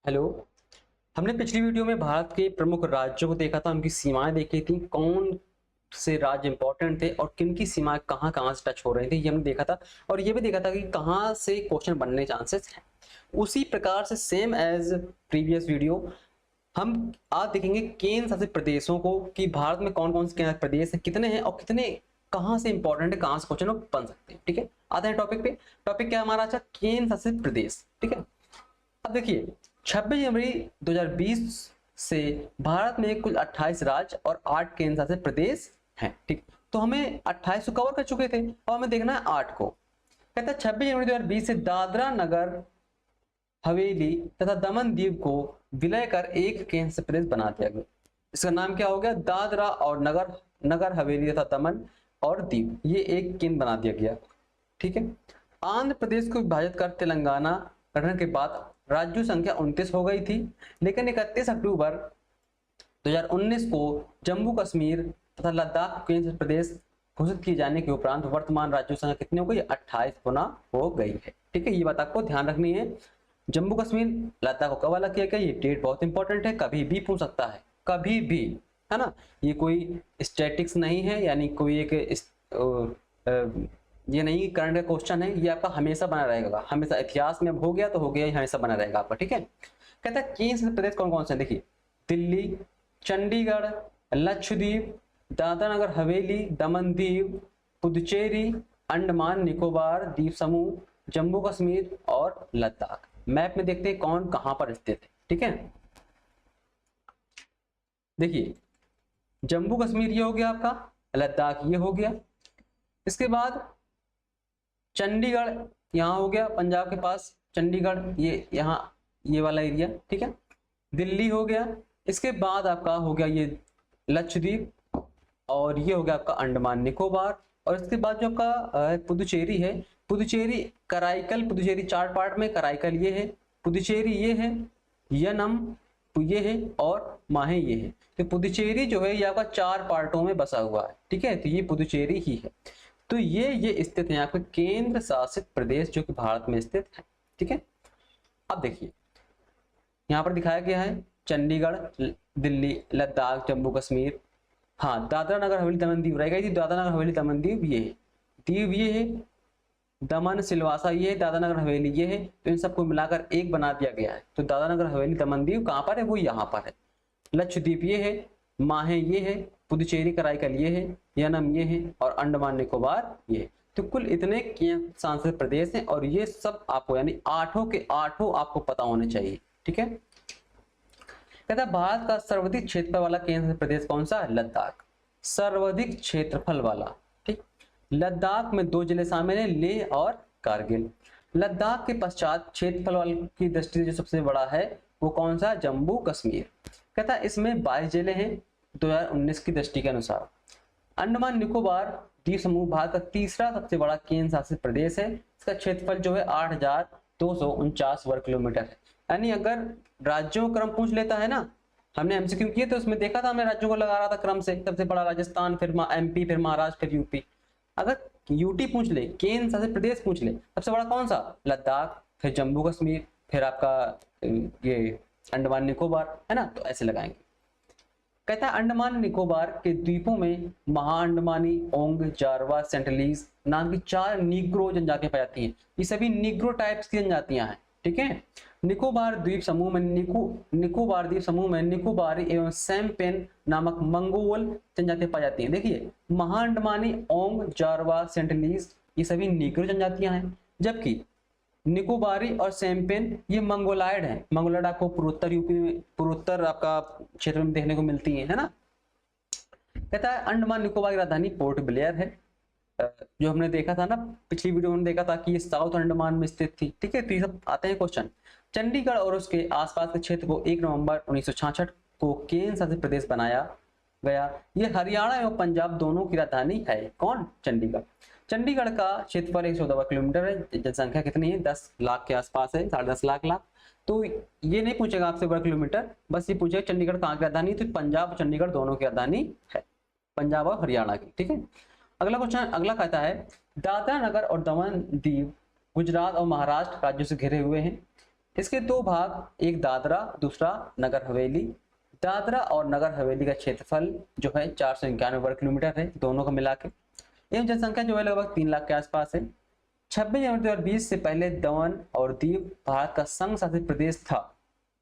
Hello. हमने पिछली video में भारत के प्रमुख राज्यों को देखा था, उनकी सीमाएं देखी थी, कौन से राज्य इंपॉर्टेंट थे और किन की सीमाएं कहां कहां से टच हो रही थी, ये हमने देखा था। और ये भी देखा था कि कहां से क्वेश्चन बनने चांसेस हैं। उसी प्रकार से सेम एज प्रीवियस वीडियो हम आज देखेंगे केंद्र शासित प्रदेशों को कि भारत में कौन कौन से केंद्र प्रदेश हैं, कितने हैं और कितने कहां से इंपॉर्टेंट है, कहां से क्वेश्चन बन सकते हैं। ठीक है, आते हैं टॉपिक पे। टॉपिक क्या है हमारा? अच्छा, केंद्र शासित प्रदेश। ठीक है, अब देखिए 26 जनवरी 2020 से भारत में कुल 28 राज्य और 8 केंद्र शासित प्रदेश हैं। ठीक, तो हमें 28 को कवर कर चुके थे और हमें देखना है 8 को। कहता है 26 जनवरी 2020 से दादरा नगर हवेली तथा दमन दीव को विलय कर एक केंद्र शासित प्रदेश बना दिया गया। इसका नाम क्या हो गया? दादरा और नगर हवेली तथा दमन और दीव, ये एक केंद्र बना दिया गया। ठीक है, आंध्र प्रदेश को विभाजित कर तेलंगाना गठन के बाद राज्यों संख्या 29 हो गई थी, लेकिन 31 अक्टूबर 2019 को जम्मू कश्मीर तथा लद्दाख को केंद्र शासित प्रदेश घोषित किए जाने के उपरांत वर्तमान राज्यों संख्या कितनी हो गई? 28 गुना हो गई है। ठीक है, ये बात आपको ध्यान रखनी है। जम्मू कश्मीर लद्दाख को कब अलग किया गया? ये डेट बहुत इंपॉर्टेंट है, कभी भी पूछ सकता है, कभी भी, है ना। ये कोई स्टैटिक्स नहीं है, यानी कोई एक ये नहीं करंट का क्वेश्चन है, ये आपका हमेशा बना रहेगा, हमेशा। इतिहास में अब हो गया तो हो गया, हमेशा बना रहेगा आपका। ठीक है, कहता है केंद्र शासित प्रदेश कौन कौन से हैं? देखिए, दिल्ली, चंडीगढ़, लक्षद्वीप, दादरा नगर हवेली, दमन दीव, पुदुचेरी, अंडमान निकोबार द्वीप समूह, जम्मू कश्मीर और लद्दाख। मैप में देखते हैं कौन कहां पर स्थित है। ठीक है, देखिए जम्मू कश्मीर ये हो गया आपका, लद्दाख ये हो गया, इसके बाद चंडीगढ़ यहाँ हो गया, पंजाब के पास चंडीगढ़, ये यहाँ ये वाला एरिया। ठीक है, दिल्ली हो गया, इसके बाद आपका हो गया ये लक्षद्वीप, और ये हो गया आपका अंडमान निकोबार, और इसके बाद जो आपका पुदुचेरी है, पुदुचेरी कराईकल, पुदुचेरी 4 पार्ट में, कराईकल ये है, पुदुचेरी ये है, यनम ये है और माहे ये है। तो पुदुचेरी जो है ये आपका 4 पार्टों में बसा हुआ है। ठीक है, तो ये पुदुचेरी ही है। तो ये स्थित है आपके केंद्र शासित प्रदेश जो कि भारत में स्थित है। ठीक है, अब देखिए यहाँ पर दिखाया गया है चंडीगढ़, दिल्ली, लद्दाख, जम्मू कश्मीर। हाँ, दादरा नगर हवेली दमन दीव रह गई थी। दादरा नगर हवेली दमन दीव ये है, दीव ये है, दमन सिलवासा ये है, दादरा नगर हवेली ये है। तो इन सबको मिलाकर एक बना दिया गया है। तो दादरा नगर हवेली दमन दीव कहाँ पर है? वो यहाँ पर है। लक्षद्वीप ये है, माहे ये है, पुदुचेरी कराईकल ये है, यनम ये है और अंडमान निकोबार ये है। तो कुल इतने केंद्र शासित प्रदेश हैं और ये सब आपको यानी 8 के 8 आपको पता होने चाहिए। ठीक है, कहता है भारत का सर्वाधिक क्षेत्रफल वाला केंद्र शासित प्रदेश कौन सा है? लद्दाख, सर्वाधिक क्षेत्रफल वाला। ठीक, लद्दाख में 2 जिले शामिल हैं, लेह और कारगिल। लद्दाख के पश्चात क्षेत्रफल वाले की दृष्टि से जो सबसे बड़ा है वो कौन सा? जम्मू कश्मीर। कहता है इसमें 22 जिले हैं 2019 की दृष्टि के अनुसार। अंडमान निकोबार द्वीप समूह भारत का तीसरा सबसे बड़ा केंद्र शासित प्रदेश है। इसका क्षेत्रफल जो है 8,249 वर्ग किलोमीटर है। यानी अगर राज्यों क्रम पूछ लेता है ना, हमने एमसीक्यू किए तो उसमें देखा था, हमने राज्यों को लगा रहा था क्रम से, सबसे बड़ा राजस्थान, फिर एमपी, फिर महाराष्ट्र, फिर यूपी। अगर यूटी पूछ ले, केंद्र शासित प्रदेश पूछ ले, सबसे बड़ा कौन सा? लद्दाख, फिर जम्मू कश्मीर, फिर आपका ये अंडमान निकोबार, है ना। तो ऐसे लगाएंगे। कहता है अंडमान निकोबार के द्वीपों में महा अंडमानी, ओंग, जारवा, सेंटलीज नाम की 4 निग्रो जनजातियां पाई जाती हैं। ये सभी निग्रो टाइप्स की जनजातियां हैं। ठीक है, निकोबार द्वीप समूह में निकोबार द्वीप समूह में निकोबारी एवं सैमपेन नामक मंगोल जनजातियां पाई जाती हैं। देखिए महा अंडमानी, ओंग, जारवा, सेंटलीज ये सभी निग्रो जनजातियां हैं, जबकि निकोबारी और सैम्पेन ये मंगोलाइड है। मंगोलाइड आपको पूर्वोत्तर यूपी में, पूर्वोत्तर आपका क्षेत्र में देखने को मिलती है ना। कहता है अंडमान निकोबार की राजधानी पोर्ट ब्लेयर है। जो हमने देखा था ना पिछली वीडियो में, देखा था कि ये साउथ अंडमान में स्थित थी। ठीक है, तो ये सब आते हैं क्वेश्चन। चंडीगढ़ और उसके आसपास के क्षेत्र को 1 नवंबर 1966 को केंद्र शासित प्रदेश बनाया गया। ये हरियाणा एवं पंजाब दोनों की राजधानी है। कौन? चंडीगढ़। चंडीगढ़ का क्षेत्रफल 114 वर्ग किलोमीटर है। जनसंख्या कितनी है? 10 लाख के आसपास है, 10.5 लाख। तो ये नहीं पूछेगा आपसे वर्ग किलोमीटर, बस ये पूछेगा चंडीगढ़ कहाँ की राजधानी। तो पंजाब और चंडीगढ़ दोनों की राजधानी है, पंजाब और हरियाणा की। ठीक है, अगला क्वेश्चन, अगला कहता है दादरा नगर और दमन दीव गुजरात और महाराष्ट्र राज्यों से घिरे हुए हैं। इसके दो भाग, एक दादरा, दूसरा नगर हवेली। दादरा और नगर हवेली का क्षेत्रफल जो है 491 वर्ग किलोमीटर है दोनों को मिला के। एवं जनसंख्या जो है लगभग 3 लाख के आसपास है। 26 जनवरी 2020 से पहले दमन और दीव भारत का संघ शासित प्रदेश था।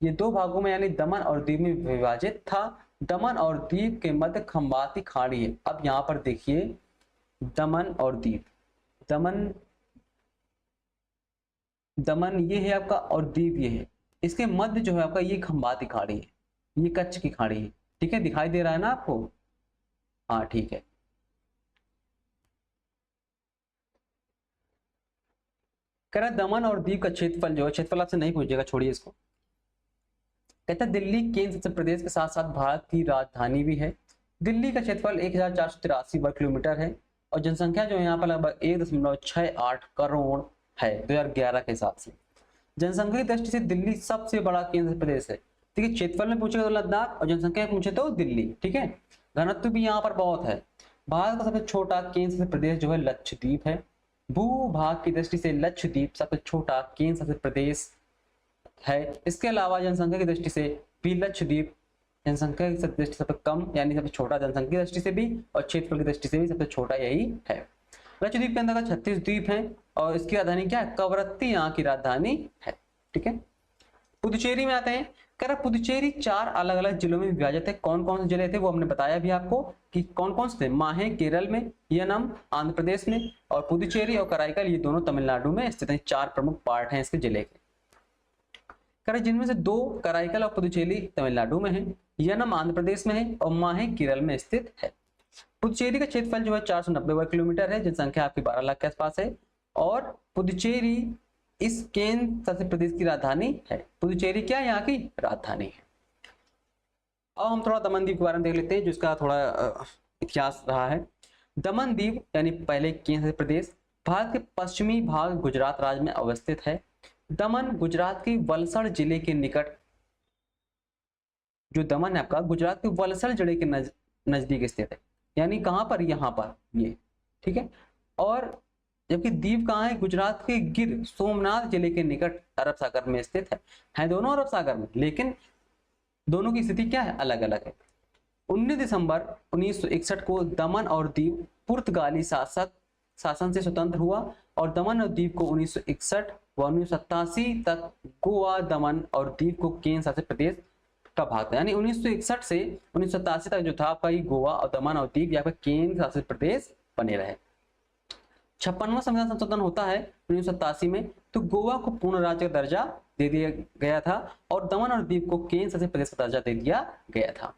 ये दो भागों में यानी दमन और दीव में विभाजित था। दमन और दीव के मध्य खंबाती खाड़ी है। अब यहाँ पर देखिए दमन और दीव, दमन ये है आपका और दीव ये है, इसके मध्य जो है आपका ये खंबाती खाड़ी है, ये कच्छ की खाड़ी है। ठीक है, दिखाई दे रहा है ना आपको? हाँ ठीक है। कह रहा दमन और दीव का क्षेत्रफल जो है, क्षेत्रफल आपसे नहीं पूछेगा, छोड़िए इसको। कहता है दिल्ली केंद्र शासित प्रदेश के साथ साथ भारत की राजधानी भी है। दिल्ली का क्षेत्रफल 1483 वर्ग किलोमीटर है और जनसंख्या जो है यहाँ पर लगभग 1.68 करोड़ है 2011 के हिसाब से। जनसंख्या की दृष्टि से दिल्ली सबसे बड़ा केंद्र प्रदेश है। ठीक है, क्षेत्रफल में पूछेगा तो लद्दाख और जनसंख्या में पूछे तो दिल्ली। ठीक है, घनत्व भी यहाँ पर बहुत है। भारत का सबसे छोटा केंद्र शासित प्रदेश जो है लक्षद्वीप है। भूभाग की दृष्टि से लक्षद्वीप सबसे छोटा केंद्र शासित प्रदेश है। इसके अलावा जनसंख्या की दृष्टि से भी लक्षद्वीप जनसंख्या की दृष्टि से सबसे कम यानी सबसे छोटा, जनसंख्या की दृष्टि से भी और क्षेत्रफल की दृष्टि से भी सबसे छोटा यही है। लक्षद्वीप के अंदर 36 द्वीप हैं और इसकी राजधानी क्या है? कवरत्ती यहाँ की राजधानी है। ठीक है, पुदुचेरी में आते हैं। कह रहा पुदुचेरी 4 अलग अलग जिलों में विभाजित है। कौन कौन से जिले थे वो हमने बताया भी आपको कि कौन कौन से थे। माहे केरल में, यनम आंध्र प्रदेश में और पुदुचेरी और कराईकल ये दोनों तमिलनाडु में स्थित हैं। 4 प्रमुख पार्ट हैं इसके जिले के। कह रहे जिनमें से 2 कराईकल और पुदुचेरी तमिलनाडु में है, यनम आंध्र प्रदेश में है और माहे केरल में स्थित है। पुदुचेरी का क्षेत्रफल जो है 490 वर्ग किलोमीटर है। जनसंख्या आपकी 12 लाख के आसपास है और पुदुचेरी इस केंद्र शासित प्रदेश की राजधानी है। पुदुचेरी क्या यहाँ की राजधानी है। अब हम थोड़ा दमन द्वीप के बारे में देख लेते हैं, जिसका थोड़ा इतिहास रहा है। दमन द्वीप यानी पहले केंद्र शासित प्रदेश भारत के पश्चिमी भाग गुजरात राज्य में अवस्थित है। दमन गुजरात के वलसाड़ जिले के निकट, जो दमन है आपका गुजरात के वलसाड़ जिले के नजदीक स्थित है। यानी कहां पर? यहाँ पर ये। ठीक है, और जबकि दीव कहाँ है? गुजरात के गिर सोमनाथ जिले के निकट अरब सागर में स्थित है दोनों अरब सागर में, लेकिन दोनों की स्थिति क्या है? अलग अलग है। 19 दिसंबर 1961 को दमन और दीव पुर्तगाली शासन से स्वतंत्र हुआ और दमन और दीव को 1961 व 1987 तक गोवा, दमन और दीव को केंद्र शासित प्रदेश का भाग था। यानी 1961 से 1987 तक जो था आपका ये गोवा और दमन और दीव यहाँ पे केंद्र शासित प्रदेश बने रहे। 56वां संविधान संशोधन होता है 1987 में, तो गोवा को पूर्ण राज्य का दर्जा दे दिया गया था और दमन और दीव को केंद्र शासित प्रदेश का दर्जा दे दिया गया था।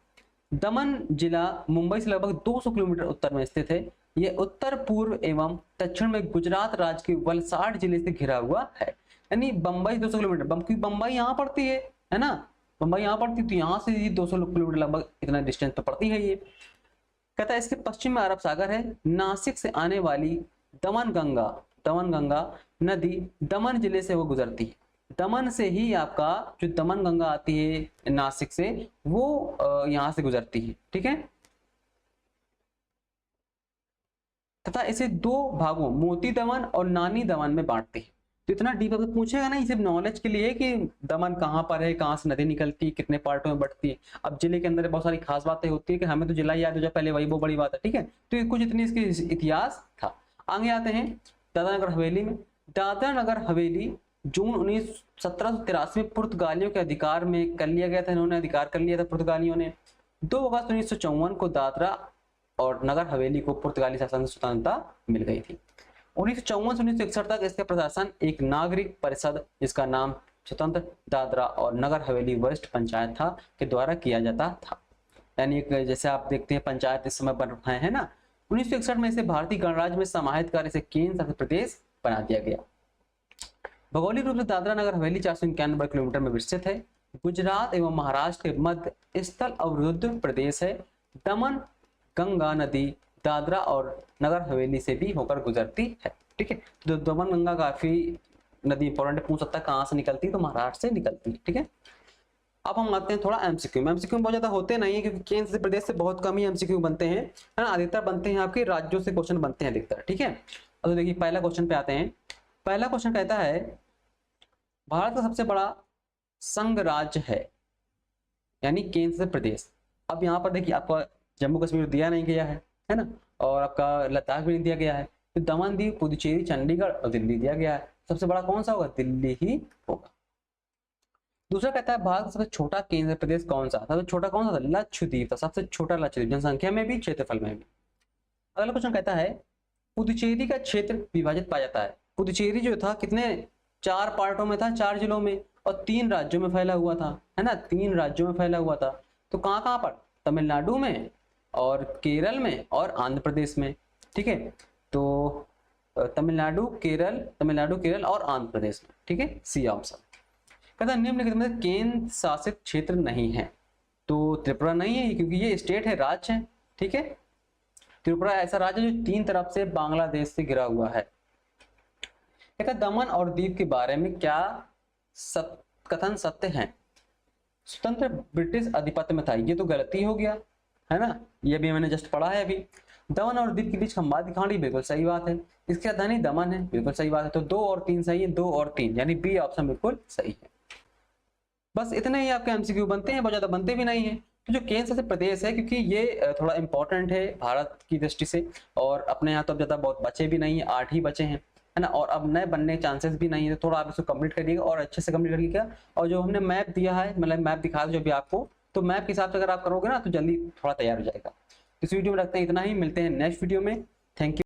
दमन जिला मुंबई से लगभग 200 किलोमीटर उत्तर में स्थित है। यह उत्तर पूर्व एवं दक्षिण में गुजरात राज्य के वलसाड़ जिले से घिरा हुआ है। यानी बंबई 200 किलोमीटर, क्योंकि बंबई यहाँ पड़ती है ना, बंबई यहाँ पड़ती, तो यहाँ से 200 किलोमीटर लगभग इतना डिस्टेंस पे पड़ती है ये। कहता है इसके पश्चिम में अरब सागर है। नासिक से आने वाली दमन गंगा नदी दमन जिले से वो गुजरती है। दमन से ही आपका जो दमन गंगा आती है नासिक से, वो यहां से गुजरती है। ठीक है, तथा इसे 2 भागों मोती दमन और नानी दमन में बांटते हैं। तो इतना डीप अगर पूछेगा नहीं, सिर्फ नॉलेज के लिए कि दमन कहाँ पर है, कहाँ से नदी निकलती है, कितने पार्टों में बढ़ती है। अब जिले के अंदर बहुत सारी खास बातें होती है कि हमें तो जिला याद हो जाए पहले, वही वो बड़ी बात है। ठीक है, तो कुछ इतनी इसकी इतिहास था। आगे आते हैं दादरा नगर हवेली में। दादरा नगर हवेली जून 1783 में पुर्तगालियों के अधिकार में कर लिया गया था। इन्होंने अधिकार कर लिया था पुर्तगालियों ने। 2 अगस्त 1954 को दादरा और नगर हवेली को पुर्तगाली शासन से स्वतंत्रता मिल गई थी। 1954 से 1961 तक इसका प्रशासन एक नागरिक परिषद, जिसका नाम स्वतंत्र दादरा और नगर हवेली वरिष्ठ पंचायत था, के द्वारा किया जाता था। यानी जैसे आप देखते हैं पंचायत इस समय बन रहे हैं ना। 1961 में इसे भारतीय गणराज्य में समाहित कर इसे केंद्र शासित प्रदेश बना दिया गया। भौगोलिक रूप से दादरा नगर हवेली 491 वर्ग किलोमीटर में विस्तृत है। गुजरात एवं महाराष्ट्र के मध्य स्थल अवरुद्ध प्रदेश है। दमन गंगा नदी दादरा और नगर हवेली से भी होकर गुजरती है। ठीक है, तो दमन गंगा काफी नदी इंपॉर्टेंट, पूछ सकता है कहाँ से निकलती है, तो महाराष्ट्र से निकलती है। ठीक है, अब हम आते हैं थोड़ा एमसीक्यू में। एमसीक्यू बहुत ज्यादा होते नहीं है क्योंकि केंद्र शासित प्रदेश से बहुत कम ही एमसीक्यू बनते हैं, है ना। अधिकतर बनते हैं आपके राज्यों से क्वेश्चन बनते हैं अधिकतर। ठीक है, तो देखिए पहला क्वेश्चन पे आते हैं। पहला क्वेश्चन कहता है भारत का सबसे बड़ा संघ राज्य है, यानी केंद्र शासित प्रदेश। अब यहाँ पर देखिए आपका जम्मू कश्मीर दिया नहीं गया है ना, और आपका लद्दाख भी नहीं दिया गया है, तो दमन दीव, पुदुचेरी, चंडीगढ़ और दिल्ली दिया गया है। सबसे बड़ा कौन सा होगा? दिल्ली ही होगा। दूसरा कहता है भारत का सबसे छोटा केंद्र प्रदेश कौन सा? सबसे छोटा कौन सा था? लक्षद्वीप था, सबसे छोटा लक्षद्वीप, जनसंख्या में भी क्षेत्रफल में भी। अगला क्वेश्चन कहता है पुदुचेरी का क्षेत्र विभाजित पाया जाता है। पुदुचेरी जो था कितने 4 पार्टों में था, 4 जिलों में और 3 राज्यों में फैला हुआ था, है ना, 3 राज्यों में फैला हुआ था। तो कहाँ कहाँ पर? तमिलनाडु में और केरल में और आंध्र प्रदेश में। ठीक है, तो तमिलनाडु, केरल और आंध्र प्रदेश में। ठीक है, सी ऑप्शन। कहता है निम्नलिखित में केंद्र शासित क्षेत्र नहीं है। तो त्रिपुरा नहीं है क्योंकि ये स्टेट है, राज्य है। ठीक है, त्रिपुरा ऐसा राज्य जो 3 तरफ से बांग्लादेश से घिरा हुआ है। कहता है दमन और दीव के बारे में क्या कथन सत्य है? स्वतंत्र ब्रिटिश आधिपत्य में था, ये तो गलती हो गया, है ना, ये भी मैंने जस्ट पढ़ा है अभी। दमन और दीव के बीच खंबात की कहानी, बिल्कुल सही बात है। इसकी राजधानी दमन है, बिल्कुल सही बात है। तो 2 और 3 सही है, 2 और 3 यानी बी ऑप्शन बिल्कुल सही है। बस इतने ही आपके एमसीक्यू बनते हैं, बहुत ज्यादा बनते भी नहीं है। तो जो केंद्र शासित प्रदेश है, क्योंकि ये थोड़ा इंपॉर्टेंट है भारत की दृष्टि से, और अपने यहाँ तो अब ज्यादा बहुत बचे भी नहीं है, 8 ही बचे हैं, है ना, और अब नए बनने के चांसेस भी नहीं है। तो थोड़ा आप इसको कंप्लीट करिएगा और अच्छे से कंप्लीट करिएगा। और जो हमने मैप दिया है, मतलब मैप दिखा जो भी आपको, तो मैप के हिसाब से अगर आप करोगे ना तो जल्दी थोड़ा तैयार हो जाएगा। इस वीडियो में रखते हैं इतना ही, मिलते हैं नेक्स्ट वीडियो में। Thank you.